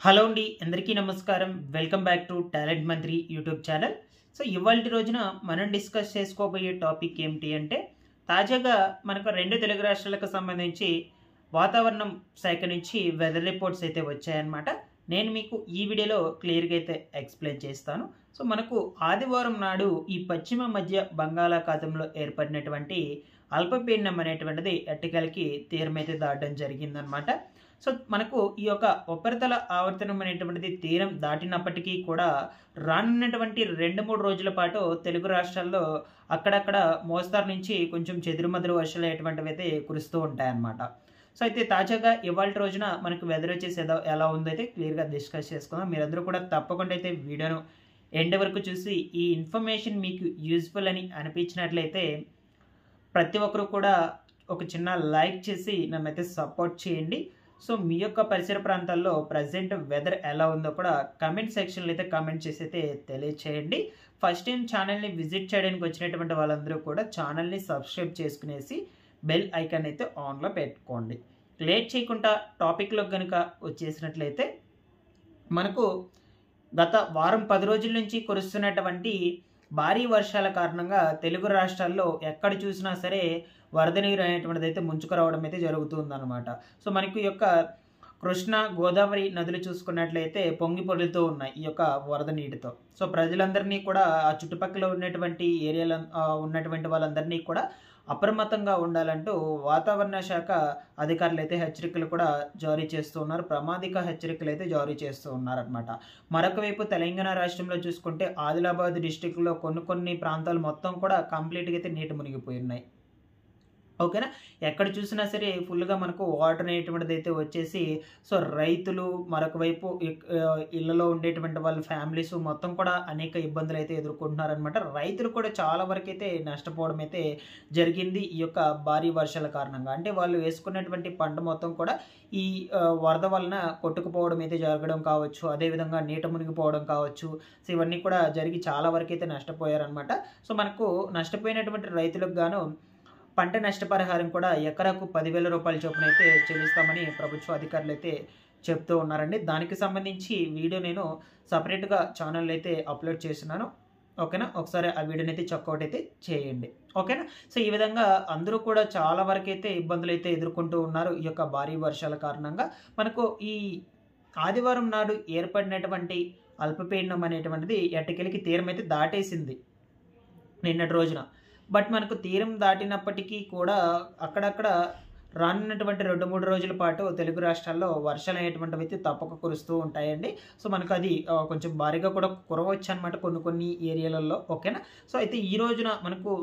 Hello అండి, అందరికీ నమస్కారం. వెల్కమ్ బ్యాక్ టు టాలెంట్ మంత్రి యూట్యూబ్ ఛానల్. సో ఇవాల్టి రోజున మనం డిస్కస్ చేసుకోబోయే టాపిక్ ఏమిటి అంటే, తాజాగా మనకు 2 తెలుగు రాష్ట్రాలకు సంబంధించి వాతావరణం శాఖ నుంచి వెదర్ రిపోర్ట్స్ అయితే వచ్చాయన్నమాట. నేను మీకు ఈ వీడియోలో క్లియర్‌గా అయితే ఎక్స్‌ప్లెయిన్ చేస్తాను. సో మనకు ఆదివారం నాడు ఈ పశ్చిమ మధ్య బంగాళాఖాతంలో ఏర్పడినటువంటి అల్పపీడనం అనేటువంటిది ఎట్టకేలకి తీరమైతే దాటడం జరిగిందనమాట. సో మనకు ఈ యొక్క ఉపరితల ఆవర్తనం అనేటువంటిది తీరం దాటినప్పటికీ కూడా రానున్నటువంటి 2-3 రోజుల పాటు తెలుగు రాష్ట్రాల్లో అక్కడక్కడ మోస్తారు నుంచి కొంచెం చెదురుమదురు వర్షాలు అటువంటివి అయితే కురుస్తూ ఉంటాయన్నమాట. సో అయితే తాజాగా ఇవాల్టి రోజున మనకు వెదర్ వచ్చేసి ఎలా ఉందో అయితే క్లియర్‌గా డిస్కస్ చేసుకుందాం. మీరందరూ కూడా తప్పకుండా అయితే వీడియోను ఎండ్ వరకు చూసి ఈ ఇన్ఫర్మేషన్ మీకు యూజ్‌ఫుల్ అని అనిపించినట్లయితే ప్రతి ఒక్కరు కూడా ఒక చిన్న లైక్ చేసి నన్నైతే సపోర్ట్ చేయండి. సో మీ యొక్క పరిసర ప్రాంతాల్లో ప్రెజెంట్ వెదర్ ఎలా ఉందో కూడా కామెంట్ సెక్షన్‌లో అయితే కామెంట్ చేసి అయితే తెలియచేయండి. ఫస్ట్ టైం ఛానల్‌ని విజిట్ చేయడానికి వచ్చినటువంటి వాళ్ళందరూ కూడా ఛానల్‌ని సబ్స్క్రైబ్ చేసుకునేసి బెల్ ఐకాన్ అయితే ఆన్‌లో పెట్టుకోండి. లేట్ చేయకుండా టాపిక్‌లోకి గనుక వచ్చేసినట్లయితే మనకు గత వారం 10 రోజుల నుంచి కురుస్తున్నటువంటి భారీ వర్షాల కారణంగా తెలుగు రాష్ట్రాల్లో ఎక్కడ చూసినా సరే వరద నీరు అనేటువంటిది అయితే ముంచుకురావడం అయితే జరుగుతుందన్నమాట. సో మనకి ఈ యొక్క కృష్ణా, గోదావరి నదులు చూసుకున్నట్లయితే పొంగి పొర్లుతూ ఉన్నాయి ఈ యొక్క వరద నీటితో. సో ప్రజలందరినీ కూడా ఆ చుట్టుపక్కల ఉన్నటువంటి ఉన్నటువంటి వాళ్ళందరినీ కూడా అప్రమత్తంగా ఉండాలంటూ వాతావరణ శాఖ అధికారులు అయితే హెచ్చరికలు కూడా జారీ చేస్తూ ఉన్నారు. ప్రమాదిక హెచ్చరికలు అయితే జారీ చేస్తూ ఉన్నారనమాట. మరొక వైపు తెలంగాణ రాష్ట్రంలో చూసుకుంటే ఆదిలాబాద్ డిస్ట్రిక్ట్‌లో కొన్ని ప్రాంతాలు మొత్తం కూడా కంప్లీట్‌గా అయితే నీట మునిగిపోయి ఉన్నాయి. ఓకేనా. ఎక్కడ చూసినా సరే ఫుల్‌గా మనకు వాటర్ అనేటువంటిది అయితే వచ్చేసి సో రైతులు మరొక వైపు ఇళ్లలో ఉండేటువంటి వాళ్ళ ఫ్యామిలీస్ మొత్తం కూడా అనేక ఇబ్బందులు అయితే ఎదుర్కొంటున్నారనమాట. రైతులు కూడా చాలా వరకైతే నష్టపోవడం అయితే జరిగింది ఈ యొక్క భారీ వర్షాల కారణంగా. అంటే వాళ్ళు వేసుకున్నటువంటి పంట మొత్తం కూడా ఈ వరద వలన కొట్టుకుపోవడం అయితే జరగడం కావచ్చు, అదేవిధంగా నీట మునిగిపోవడం కావచ్చు. సో ఇవన్నీ కూడా జరిగి చాలా వరకైతే నష్టపోయారనమాట. సో మనకు నష్టపోయినటువంటి రైతులకు గాను పంట నష్టపరిహారం కూడా ఎకరాకు 10,000 రూపాయల చొప్పున అయితే చెల్లిస్తామని ప్రభుత్వ అధికారులు అయితే చెప్తూ ఉన్నారండి. దానికి సంబంధించి వీడియో నేను సపరేట్‌గా ఛానల్‌లో అయితే అప్లోడ్ చేస్తున్నాను. ఓకేనా. ఒకసారి ఆ వీడియోని అయితే చెక్‌ఔట్ అయితే చేయండి. ఓకేనా. సో ఈ విధంగా అందరూ కూడా చాలా వరకైతే ఇబ్బందులు అయితే ఎదుర్కొంటూ ఉన్నారు ఈ యొక్క భారీ వర్షాల కారణంగా. మనకు ఈ ఆదివారం నాడు ఏర్పడినటువంటి అల్పపీడనం అనేటువంటిది ఎట్టకేలకి తీరం అయితే దాటేసింది నిన్నటి రోజున. బట్ మనకు తీరం దాటినప్పటికీ కూడా అక్కడక్కడ రానున్నటువంటి 2-3 రోజుల పాటు తెలుగు రాష్ట్రాల్లో వర్షాలు అనేటువంటివి అయితే తప్పక కురుస్తూ ఉంటాయండి. సో మనకు అది కొంచెం భారీగా కూడా కురవచ్చు అనమాట కొన్ని ఏరియాలలో. ఓకేనా. సో అయితే ఈ రోజున మనకు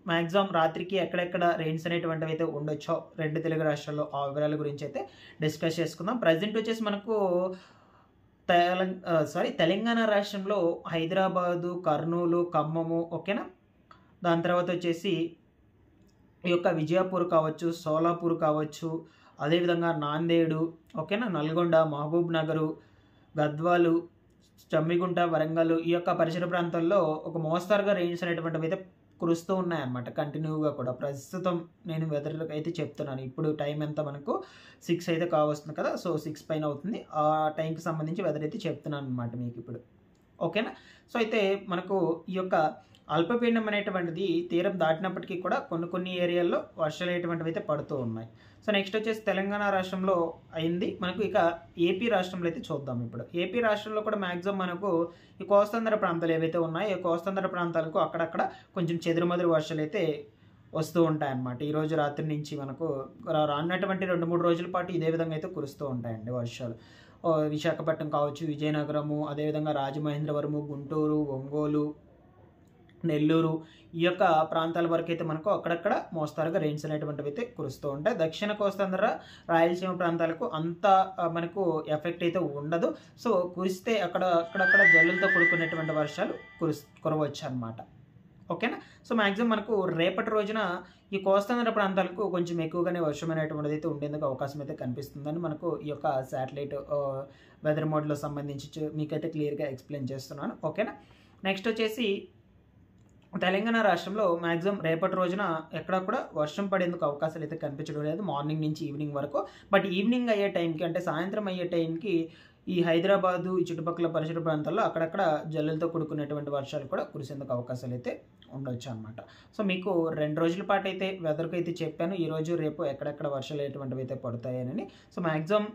మాక్సిమం రాత్రికి ఎక్కడెక్కడ రెయిన్స్ అనేటువంటివి అయితే ఉండొచ్చో 2 తెలుగు రాష్ట్రాల్లో ఆ వివరాల గురించి అయితే డిస్కస్ చేసుకుందాం. ప్రజెంట్ వచ్చేసి మనకు తెలంగాణ రాష్ట్రంలో హైదరాబాదు, కర్నూలు, ఖమ్మము. ఓకేనా. దాని తర్వాత వచ్చేసి ఈ యొక్క విజయపూర్ కావచ్చు, సోలాపూర్ కావచ్చు, అదేవిధంగా నాందేడు, ఓకేనా, నల్గొండ, మహబూబ్ నగరు, గద్వాలు, జమ్మిగుంట, వరంగల్ ఈ యొక్క పరిసర ప్రాంతాల్లో ఒక మోస్తరుగా రెయిన్స్ అనేటువంటివి అయితే కురుస్తూ ఉన్నాయన్నమాట కంటిన్యూగా కూడా. ప్రస్తుతం నేను వెదర్‌కి అయితే చెప్తున్నాను. ఇప్పుడు టైం ఎంత మనకు 6 అయితే కావస్తుంది కదా. సో 6 పైన అవుతుంది. ఆ టైంకి సంబంధించి వెదర్ అయితే చెప్తున్నాను అనమాట మీకు ఇప్పుడు. ఓకేనా. సో అయితే మనకు ఈ యొక్క అల్పపీడనం అనేటువంటిది తీరం దాటినప్పటికీ కూడా కొన్ని ఏరియాల్లో వర్షాలు అనేటువంటివి అయితే పడుతూ ఉన్నాయి. సో నెక్స్ట్ వచ్చేసి తెలంగాణ రాష్ట్రంలో అయింది. మనకు ఇక ఏపీ రాష్ట్రంలో అయితే చూద్దాం ఇప్పుడు. ఏపీ రాష్ట్రంలో కూడా మ్యాక్సిమం మనకు ఈ కోస్తాంధ్ర ప్రాంతాలు ఏవైతే ఉన్నాయో ఈ కోస్తాంధ్ర ప్రాంతాలకు అక్కడక్కడ కొంచెం చెదురుమదురు వర్షాలు అయితే వస్తూ ఉంటాయన్నమాట. ఈరోజు రాత్రి నుంచి మనకు రానున్నటువంటి 2-3 రోజుల పాటు ఇదే విధంగా అయితే కురుస్తూ ఉంటాయండి వర్షాలు. విశాఖపట్నం కావచ్చు, విజయనగరము, అదేవిధంగా రాజమహేంద్రవరము, గుంటూరు, ఒంగోలు, నెల్లూరు ఈ యొక్క ప్రాంతాల వరకు అయితే మనకు అక్కడక్కడ మోస్తరుగా రెయిన్స్ అనేటువంటివి అయితే కురుస్తూ ఉంటాయి. దక్షిణ కోస్తాంధ్ర, రాయలసీమ ప్రాంతాలకు అంత మనకు ఎఫెక్ట్ అయితే ఉండదు. సో కురిస్తే అక్కడక్కడ జల్లులతో కూడుకున్నటువంటి వర్షాలు కురవచ్చు అనమాట. ఓకేనా. సో మ్యాక్సిమం మనకు రేపటి రోజున ఈ కోస్తాంధ్ర ప్రాంతాలకు కొంచెం ఎక్కువగానే వర్షం అనేటువంటిది అయితే ఉండేందుకు అవకాశం అయితే కనిపిస్తుందని మనకు ఈ యొక్క శాటిలైట్ వెదర్ మోడ్లో సంబంధించి మీకైతే క్లియర్‌గా ఎక్స్‌ప్లెయిన్ చేస్తున్నాను. ఓకేనా. నెక్స్ట్ వచ్చేసి తెలంగాణ రాష్ట్రంలో మ్యాక్సిమం రేపటి రోజున ఎక్కడ కూడా వర్షం పడేందుకు అవకాశాలు అయితే కనిపించడం లేదు మార్నింగ్ నుంచి ఈవినింగ్ వరకు. బట్ ఈవినింగ్ అయ్యే టైంకి అంటే సాయంత్రం అయ్యే టైంకి ఈ హైదరాబాదు ఈ చుట్టుపక్కల పరిసర ప్రాంతాల్లో అక్కడక్కడ జల్లులతో కూడుకున్నటువంటి వర్షాలు కూడా కురిసేందుకు అవకాశాలు అయితే ఉండొచ్చు అనమాట. సో మీకు 2 రోజుల పాటు అయితే వెదర్కి అయితే చెప్పాను. ఈరోజు రేపు ఎక్కడెక్కడ వర్షాలు ఎటువంటివి అయితే పడతాయని. సో మ్యాక్సిమం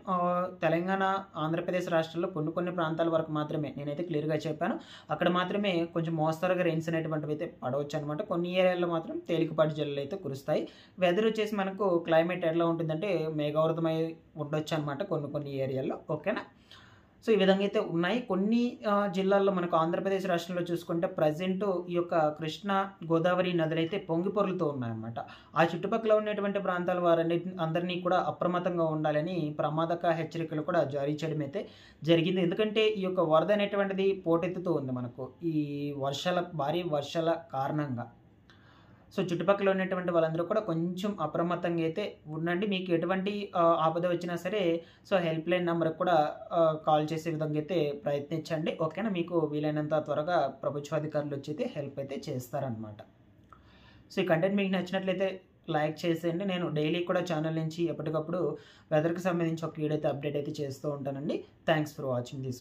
తెలంగాణ, ఆంధ్రప్రదేశ్ రాష్ట్రాల్లో కొన్ని ప్రాంతాల వరకు మాత్రమే నేనైతే క్లియర్గా చెప్పాను. అక్కడ మాత్రమే కొంచెం మోస్తరుగా రెయిన్స్ అనేటువంటివి అయితే పడవచ్చు అనమాట. కొన్ని ఏరియాల్లో మాత్రం తేలికపాటి జల్లులు అయితే కురుస్తాయి. వెదర్ వచ్చేసి మనకు క్లైమేట్ ఎలా ఉంటుందంటే మేఘావృతమై ఉండొచ్చు అనమాట కొన్ని ఏరియాల్లో. ఓకేనా. సో ఈ విధంగా అయితే ఉన్నాయి. కొన్ని జిల్లాల్లో మనకు ఆంధ్రప్రదేశ్ రాష్ట్రంలో చూసుకుంటే ప్రజెంట్ ఈ యొక్క కృష్ణా, గోదావరి నదులైతే పొంగి పొర్లుతూ ఉన్నాయన్నమాట. ఆ చుట్టుపక్కల ఉన్నటువంటి ప్రాంతాల అందరినీ కూడా అప్రమత్తంగా ఉండాలని ప్రమాదక హెచ్చరికలు కూడా జారీ చేయడం అయితే జరిగింది. ఎందుకంటే ఈ యొక్క వరద అనేటువంటిది పోటెత్తుతూ ఉంది మనకు ఈ భారీ వర్షాల కారణంగా. సో చుట్టుపక్కల ఉన్నటువంటి వాళ్ళందరూ కూడా కొంచెం అప్రమత్తంగా అయితే ఉండండి. మీకు ఎటువంటి ఆపద వచ్చినా సరే సో హెల్ప్ లైన్ నెంబర్కి కూడా కాల్ చేసే విధంగా అయితే ప్రయత్నించండి. ఓకేనా. మీకు వీలైనంత త్వరగా ప్రభుత్వాధికారులు వచ్చి అయితే హెల్ప్ అయితే చేస్తారనమాట. సో ఈ కంటెంట్ మీకు నచ్చినట్లయితే లైక్ చేసేయండి. నేను డైలీ కూడా ఛానల్ నుంచి ఎప్పటికప్పుడు వెదర్కి సంబంధించి ఒక వీడియో అయితే అప్డేట్ అయితే చేస్తూ ఉంటానండి. Thanks for watching this.